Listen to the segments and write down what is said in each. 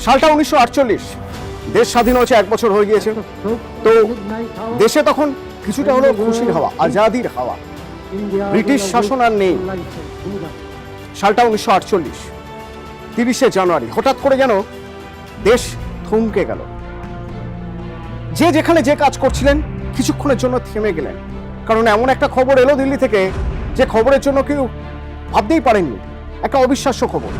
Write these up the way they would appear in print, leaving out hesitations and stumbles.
সালটা 1948, দেশ স্বাধীন হয়েছে 1 বছর হয়ে গিয়েছে। তো দেশে তখন কিছুটা হলো খুশির হাওয়া, আজাদির হাওয়া, ব্রিটিশ শাসন আর নেই। সালটা 1948, 30শে জানুয়ারি হঠাৎ করে যেন দেশ থমকে গেল। যে যেখানে যে কাজ করছিলেন কিছুক্ষণের জন্য থেমে গেলেন, কারণ এমন একটা খবর এলো দিল্লি থেকে যে খবরের জন্য কেউ ভাবতেই পারেননি। একটা অবিশ্বাস্য খবর।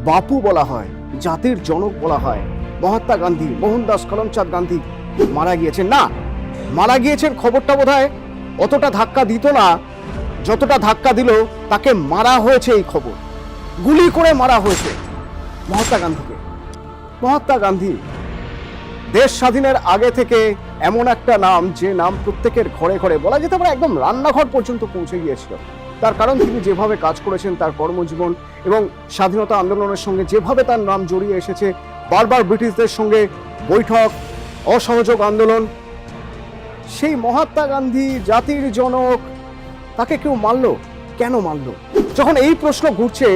বাপু বলা হয়, জাতির জনক বলা হয় মহাত্মা গান্ধী, মোহনদাস করমচাঁদ গান্ধী মারা গিয়েছেন। না, মারা গিয়েছেন খবরটা বোধহয় অতটা ধাক্কা দিত না যতটা ধাক্কা দিল তাকে মারা হয়েছে। এই খবর, গুলি করে মারা হয়েছে মহাত্মা গান্ধীকে। মহাত্মা গান্ধী দেশ স্বাধীনের আগে থেকে এমন একটা নাম, যে নাম প্রত্যেকের ঘরে ঘরে, বলা যেতে পারে একদম রান্নাঘর পর্যন্ত পৌঁছে গিয়েছিল। তার কারণ তিনি যেভাবে কাজ করেছেন, তার কর্মজীবন এবং স্বাধীনতা আন্দোলনের সঙ্গে যেভাবে তার নাম জড়িয়ে এসেছে, বারবার ব্রিটিশদের সঙ্গে বৈঠক, অসহযোগ আন্দোলন। সেই মহাত্মা গান্ধী, জাতির জনক, তাকে কেউ মারলো, কেন মারলো? যখন এই প্রশ্ন ঘুরছে,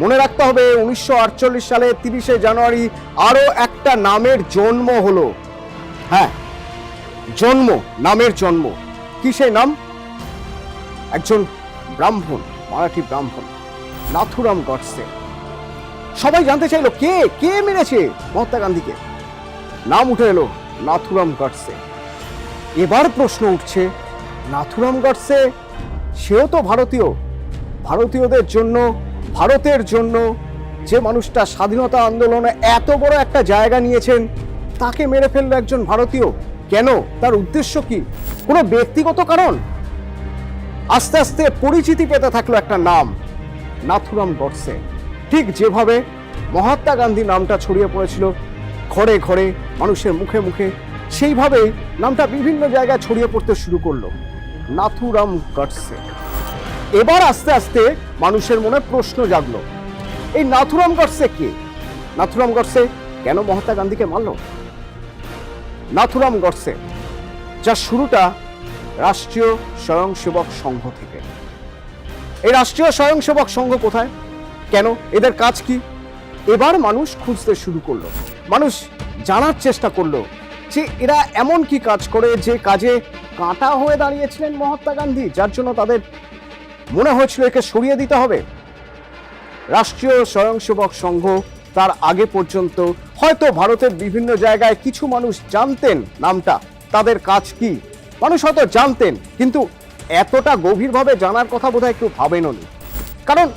মনে রাখতে হবে 1948 সালে 30শে জানুয়ারি আরো একটা নামের জন্ম হলো। হ্যাঁ, জন্ম, নামের জন্ম। কি সেই নাম? একজন ব্রাহ্মণ, মারাঠি ব্রাহ্মণ, নাথুরাম গডসে। সবাই জানতে চাইলো কে কে মেরেছে মহাত্মা গান্ধীকে। নাম উঠে এলো নাথুরাম গডসে। এবার প্রশ্ন উঠছে, নাথুরাম গডসে সেও তো ভারতীয়। ভারতীয়দের জন্য, ভারতের জন্য যে মানুষটা স্বাধীনতা আন্দোলনে এত বড় একটা জায়গা নিয়েছেন, তাকে মেরে ফেললো একজন ভারতীয়। কেন? তার উদ্দেশ্য কি? কোনো ব্যক্তিগত কারণ? আস্তে আস্তে পরিচিতি পেতে থাকলো একটা নাম, নাথুরাম গডসে। ঠিক যেভাবে মহাত্মা গান্ধী নামটা ছড়িয়ে পড়েছিল ঘরে ঘরে, মানুষের মুখে মুখে, সেইভাবেই নামটা বিভিন্ন জায়গায় ছড়িয়ে পড়তে শুরু করলো, নাথুরাম গডসে। এবার আস্তে আস্তে মানুষের মনে প্রশ্ন জাগলো, এই নাথুরাম গডসে কে? নাথুরাম গডসে কেন মহাত্মা গান্ধীকে মারল? নাথুরাম গডসে, যার শুরুটা রাষ্ট্রীয় স্বয়ংসেবক সংঘ থেকে। এই রাষ্ট্রীয় স্বয়ংসেবক সংঘ কোথায়, কেন, এদের কাজ কি? এবার মানুষ খুঁজতে শুরু করলো, মানুষ জানার চেষ্টা করলো যে এরা এমন কি কাজ করে যে কাজে কাঁটা হয়ে দাঁড়িয়েছিলেন মহাত্মা গান্ধী, যার জন্য তাদের মনে হয়েছিল একে সরিয়ে দিতে হবে। রাষ্ট্রীয় স্বয়ংসেবক সংঘ, তার আগে পর্যন্ত হয়তো ভারতের বিভিন্ন জায়গায় কিছু মানুষ জানতেন নামটা, তাদের কাজ কি মানুষ হয়তো জানতেন, কিন্তু এতটা গভীরভাবে জানার কথা বোধহয় কেউ ভাবেননি। কারণ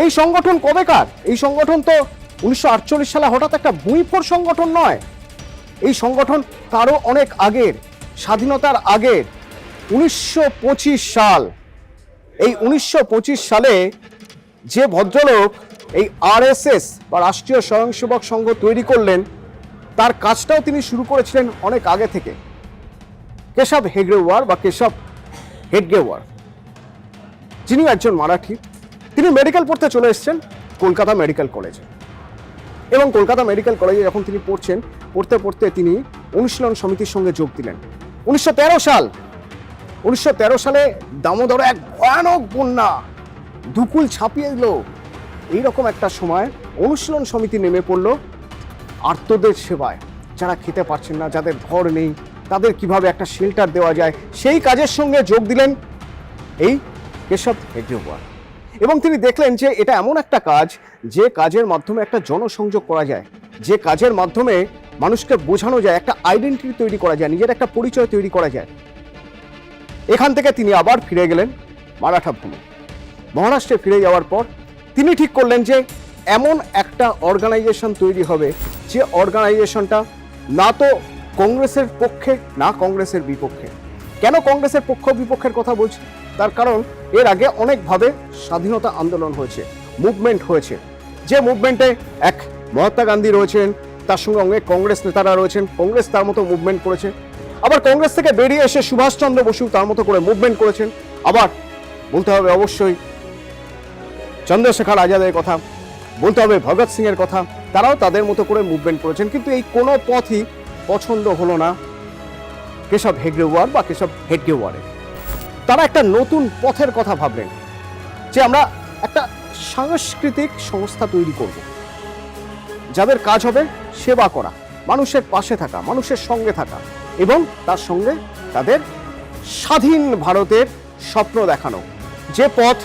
এই সংগঠন কবেকার? এই সংগঠন তো 1948 সালে হঠাৎ একটা ভুঁইফোড় সংগঠন নয়। এই সংগঠন তারও অনেক আগের, স্বাধীনতার আগের 1925 সাল। এই 1925 সালে যে ভদ্রলোক এই আরএসএস বা রাষ্ট্রীয় স্বয়ংসেবক সংঘ তৈরি করলেন, তার কাজটাও তিনি শুরু করেছিলেন অনেক আগে থেকে। কেশব হেগড়েওয়ার বা কেশব হেডগেওয়ার, যিনি একজন মারাঠি। তিনি মেডিকেল পড়তে চলে এসেছেন কলকাতা মেডিকেল কলেজে, এবং কলকাতা মেডিকেল কলেজে যখন তিনি পড়ছেন, পড়তে পড়তে তিনি অনুশীলন সমিতির সঙ্গে যোগ দিলেন। 1913 সালে দামোদরে এক ভয়ানক বন্যা দুকুল ছাপিয়ে দিল। এইরকম একটা সময় অনুশীলন সমিতি নেমে পড়লো আর্তদের সেবায়, যারা খেতে পারছেন না, যাদের ঘর নেই, তাদের কিভাবে একটা শেল্টার দেওয়া যায়, সেই কাজের সঙ্গে যোগ দিলেন এই কেশব হেগড়েওয়ার। এবং তিনি দেখলেন যে এটা এমন একটা কাজ, যে কাজের মাধ্যমে একটা জনসংযোগ করা যায়, যে কাজের মাধ্যমে মানুষকে বোঝানো যায়, একটা আইডেন্টিটি তৈরি করা যায়, নিজের একটা পরিচয় তৈরি করা যায়। এখান থেকে তিনি আবার ফিরে গেলেন মারাঠা ভূমি। মহারাষ্ট্রে ফিরে যাওয়ার পর তিনি ঠিক করলেন যে এমন একটা অর্গানাইজেশন তৈরি হবে, যে অর্গানাইজেশনটা না তো কংগ্রেসের পক্ষে, না কংগ্রেসের বিপক্ষে। কেন কংগ্রেসের পক্ষ বিপক্ষের কথা বলছি? তার কারণ এর আগে অনেকভাবে স্বাধীনতা আন্দোলন হয়েছে, মুভমেন্ট হয়েছে, যে মুভমেন্টে এক মহাত্মা গান্ধী রয়েছেন, তার সঙ্গে অনেক কংগ্রেস নেতারা রয়েছেন, কংগ্রেস তার মতো মুভমেন্ট করেছে। আবার কংগ্রেস থেকে বেরিয়ে এসে সুভাষচন্দ্র বসু তার মতো করে মুভমেন্ট করেছেন। আবার বলতে হবে অবশ্যই চন্দ্রশেখর আজাদের কথা, বলতে হবে ভগৎ সিং এর কথা, তারাও তাদের মতো করে মুভমেন্ট করেছেন। কিন্তু এই কোনো পথই পছন্দ হলো না কেশব হেগড়েওয়ার বা কেশব হেডগেওয়ারের। তারা একটা নতুন পথের কথা ভাবলেন, যে আমরা একটা সাংস্কৃতিক সংস্থা তৈরি করব, যাদের কাজ হবে সেবা করা, মানুষের পাশে থাকা, মানুষের সঙ্গে থাকা এবং তার সঙ্গে তাদের স্বাধীন ভারতের স্বপ্ন দেখানো। যে পথ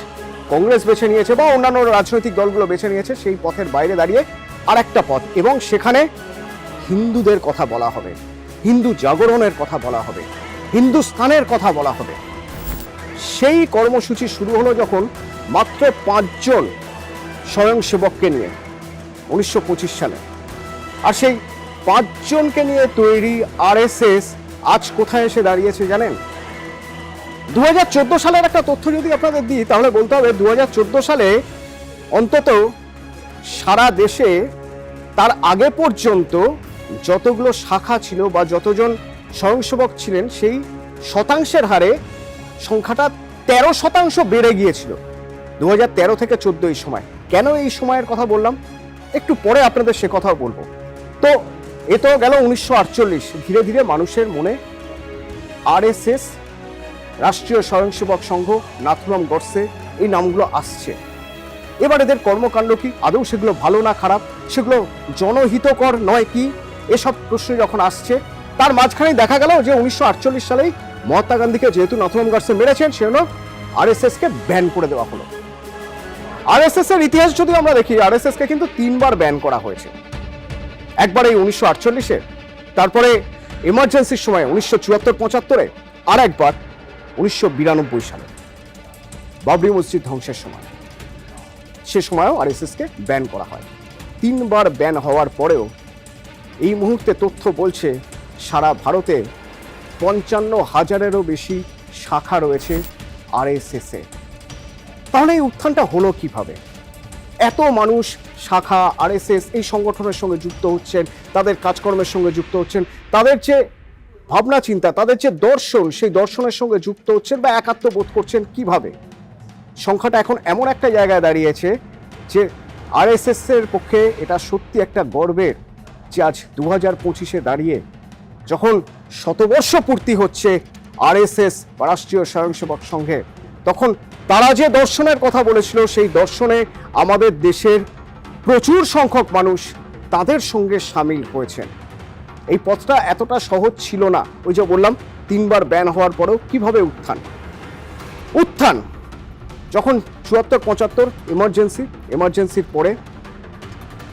কংগ্রেস বেছে নিয়েছে বা অন্যান্য রাজনৈতিক দলগুলো বেছে নিয়েছে সেই পথের বাইরে দাঁড়িয়ে আর একটা পথ, এবং সেখানে হিন্দুদের কথা বলা হবে, হিন্দু জাগরণের কথা বলা হবে, হিন্দুস্তানের কথা বলা হবে। সেই কর্মসূচি শুরু হলো যখন মাত্র 5 জন স্বয়ংসেবককে নিয়ে 1925 সালে। আর সেই 5 জনকে নিয়ে তৈরি আরএসএস আজ কোথায় এসে দাঁড়িয়েছে জানেন? 2014 সালের একটা তথ্য যদি আপনাদের দিই তাহলে বলতে হবে 2014 সালে অন্তত সারা দেশে তার আগে পর্যন্ত যতগুলো শাখা ছিল বা যতজন স্বয়ংসেবক ছিলেন সেই শতাংশের হারে সংখ্যাটা 13% বেড়ে গিয়েছিল 2013 থেকে 14 এই সময়। কেন এই সময়ের কথা বললাম একটু পরে আপনাদের সে কথাও বলবো। তো এ তো গেল 1948। ধীরে ধীরে মানুষের মনে আরএসএস, রাষ্ট্রীয় স্বয়ংসেবক সংঘ, নাথুরাম গডসে এই নামগুলো আসছে। এবার এদের কর্মকাণ্ড কি, আদৌ সেগুলো ভালো না খারাপ, সেগুলো জনহিতকর নয় কি, এসব প্রশ্ন যখন আসছে তার মাঝখানে দেখা গেল যে 1948 সালেই মহাত্মা গান্ধীকে যেহেতু নাথুরাম গডসে মেরেছেন সেজন্য আরএসএস কে ব্যান করে দেওয়া হলো। আরএসএস এর ইতিহাস যদি আমরা দেখি, আরএসএস কে কিন্তু 3 বার ব্যান করা হয়েছে। একবার এই 1948-এ, তারপরে এমার্জেন্সির সময় 1974-75-এ, আর একবার 1992 সালে বাবরি মসজিদ ধ্বংসের সময়। সে সময়ও আরএসএস কে ব্যান করা হয়। 3 বার ব্যান হওয়ার পরেও এই মুহূর্তে তথ্য বলছে সারা ভারতে 55,000-এরও বেশি শাখা রয়েছে আরএসএস এ। তাহলে এই উত্থানটা হলো কিভাবে? এত মানুষ শাখা আরএসএস এই সংগঠনের সঙ্গে যুক্ত হচ্ছেন, তাদের কাজকর্মের সঙ্গে যুক্ত হচ্ছেন, তাদের যে ভাবনা চিন্তা, তাদের যে দর্শন সেই দর্শনের সঙ্গে যুক্ত হচ্ছেন বা একাত্ম বোধ করছেন কিভাবে? সংখ্যাটা এখন এমন একটা জায়গায় দাঁড়িয়েছে যে আরএসএস এর পক্ষে এটা সত্যি একটা গর্বের যে আজ 2025-এ দাঁড়িয়ে যখন শতবর্ষ পূর্তি হচ্ছে আরএসএস বা রাষ্ট্রীয় স্বয়ংসেবক সংঘে, তখন তারা যে দর্শনের কথা বলেছিল সেই দর্শনে আমাদের দেশের প্রচুর সংখ্যক মানুষ তাদের সঙ্গে সামিল হয়েছেন। এই পথটা এতটা সহজ ছিল না। ওই যে বললাম 3 বার ব্যান হওয়ার পরেও কিভাবে উত্থান যখন 74-75 এমার্জেন্সির পরে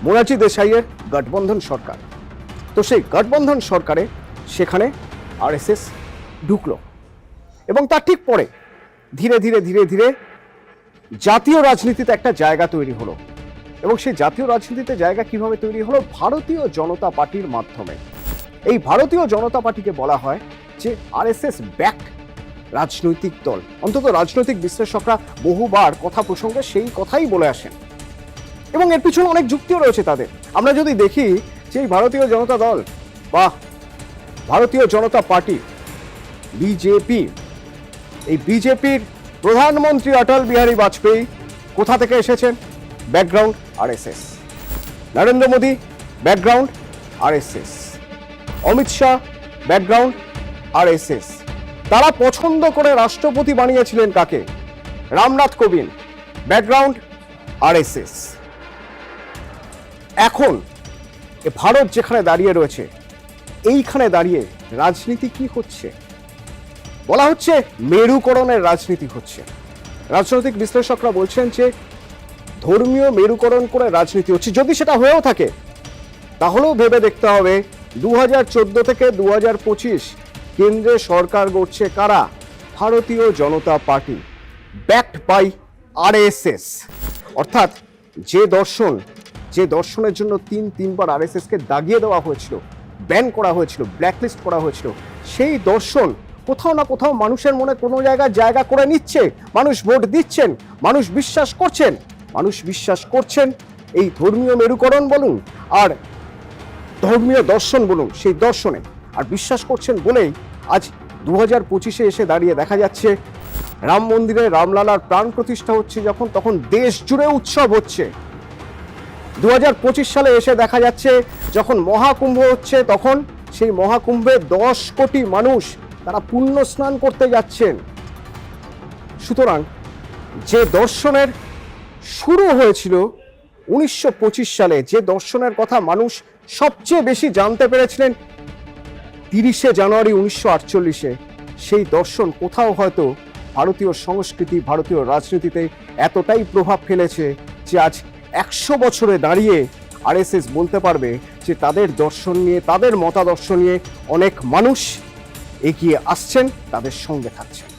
মোরারজি দেশাইয়ের গঠবন্ধন সরকার, তো সেই গঠবন্ধন সরকারে সেখানে আরএসএস ঢুকলো এবং তার ঠিক পরে ধীরে ধীরে ধীরে ধীরে জাতীয় রাজনীতিতে একটা জায়গা তৈরি হলো। এবং সেই জাতীয় রাজনীতিতে জায়গা কিভাবে তৈরি হলো? ভারতীয় জনতা পার্টির মাধ্যমে। এই ভারতীয় জনতা পার্টিকে বলা হয় যে আরএসএস ব্যাক রাজনৈতিক দল। অন্তত রাজনৈতিক বিশ্লেষকরা বহুবার কথা প্রসঙ্গে সেই কথাই বলে আসেন এবং এর পিছনে অনেক যুক্তিও রয়েছে তাদের। আমরা যদি দেখি যে এই ভারতীয় জনতা দল বা ভারতীয় জনতা পার্টি বিজেপি, এই বিজেপির প্রধানমন্ত্রী অটল বিহারী বাজপেয়ী কোথা থেকে এসেছেন? Background RSS. Narendra Modi background RSS. Amit Shah background RSS. তারা পছন্দ করে রাষ্ট্রপতি বানিয়েছিলেন কাকে? Ramnath Kovind, background RSS. এখন ভারত যেখানে দাঁড়িয়ে রয়েছে, এইখানে দাঁড়িয়ে রাজনীতি কি হচ্ছে? বলা হচ্ছে মেরুকরণের রাজনীতি হচ্ছে। রাজনৈতিক বিশ্লেষকরা বলছেন যে ধর্মীয় মেরুকরণ করে রাজনীতি হচ্ছে। যদি সেটা হয়েও থাকে তাহলেও ভেবে দেখতে হবে 2014 থেকে 2025 কেন্দ্রে সরকার গড়ছে কারা? ভারতীয় জনতা পার্টি, ব্যাকড বাই আরএসএস। অর্থাৎ যে দর্শনের জন্য 3 বার আরএসএস কে দাগিয়ে দেওয়া হয়েছিল, ব্যান করা হয়েছিল, ব্ল্যাকলিস্ট করা হয়েছিল, সেই দর্শন কোথাও না কোথাও মানুষের মনে কোনো জায়গা করে নিচ্ছে। মানুষ ভোট দিচ্ছেন, মানুষ বিশ্বাস করছেন এই ধর্মীয় মেরুকরণ বলুন আর ধর্মীয় দর্শন বলুন, সেই দর্শনে আর বিশ্বাস করছেন বলেই আজ 2025-এ এসে দাঁড়িয়ে দেখা যাচ্ছে রাম মন্দিরে রামলালার প্রাণ প্রতিষ্ঠা হচ্ছে যখন, তখন দেশ জুড়ে উৎসব হচ্ছে। 2025 সালে এসে দেখা যাচ্ছে যখন মহাকুম্ভ হচ্ছে, তখন সেই মহাকুম্ভে 10 কোটি মানুষ তারা পুণ্য স্নান করতে যাচ্ছেন। সুতরাং যে দর্শনের শুরু হয়েছিল 1925 সালে যে দর্শনের কথা মানুষ সবচেয়ে বেশি জানতে পেরেছিলেন 30শে জানুয়ারি 1948-এ, সেই দর্শন কোথাও হয়তো ভারতীয় সংস্কৃতি, ভারতীয় রাজনীতিতে এতটাই প্রভাব ফেলেছে যে আজ 100 বছরে দাঁড়িয়ে আরএসএস বলতে পারবে যে তাদের দর্শন নিয়ে, তাদের মতাদর্শ নিয়ে অনেক মানুষ এগিয়ে আসছেন, তাদের সঙ্গে থাকছেন।